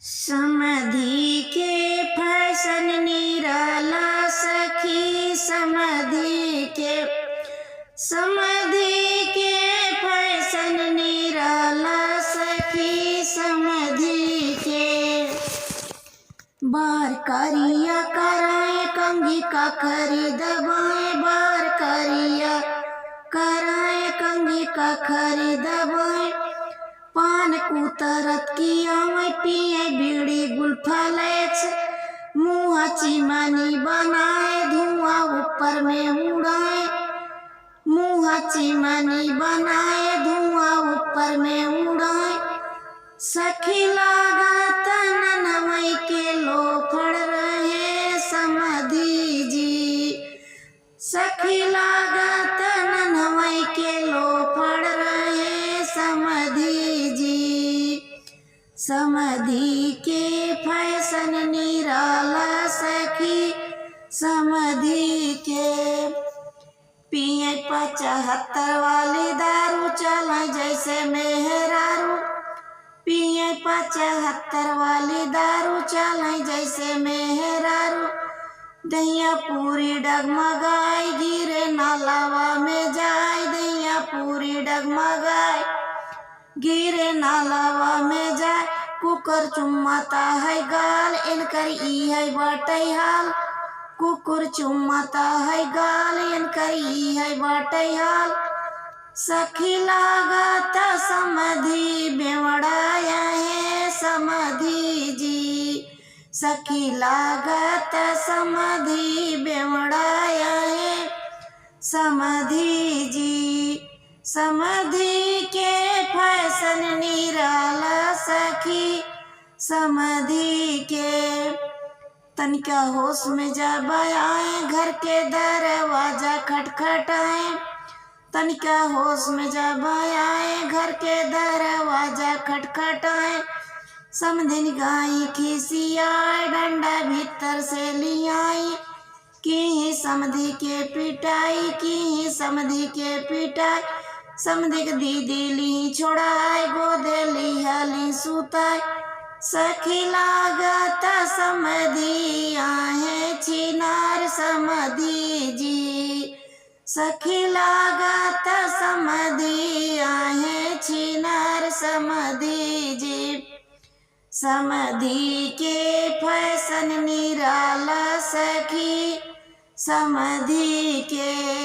समधि के फैशन निराला सखी, समधि के फैशन निराला सखी, समधि के बार करिया कराए कंघी का खरीदवाए, बार करिया कराए कंघी का खरीदवाए, पान कुतरत की आवे पिए बीड़ी गुलफलेक्स, मुँह चिमनी बनाए धुआं ऊपर में उड़ाए, मुँह चिमनी बनाए धुआं ऊपर में उड़ाए, सखी लागत ननवई के लो फड़ रहे समधि जी, सखी लागत ननवई के लो फड़ रहे समधि जी, समधि के फैशन निराला सखी, समधि के पिए 75 वाली दारू चले जैसे मेहरारू, पिए 75 वाली दारू चले जैसे मेहरारू, दैया पूरी डगमगाए गिरे नालावा में जाए, दैया पूरी डगमगाए गिरे नालावा में जाए, कुकर चुम्माता है गाल इनकर ई है बाटे हाल, कुकुर चुम्माता है गाल इनकर ई है बाटे हाल, सखी लागत समधि बेवड़ाया है समधि जी, सखी लागत समधि बेवड़ाया है समधि जी, समधि के फैशन निराला सखी, समधि के तनिका होश में जब आए घर के दरवाजा खटखटाए, तनिका होश में जब आए घर के दरवाजा खटखटाए, समधिन गाई खिसियाए डंडा भीतर से लियाई, की समधि के पिटाई की समधि के पिटाई, समधि के दीदी ली छोड़ाए गोदे लिहाली सुताई, सखी लागत समधि आहे छिनार समधि जी, सखी लागत समधि आहे छिनार समधि जी, समधि के फैशन निराला सखी, समधि के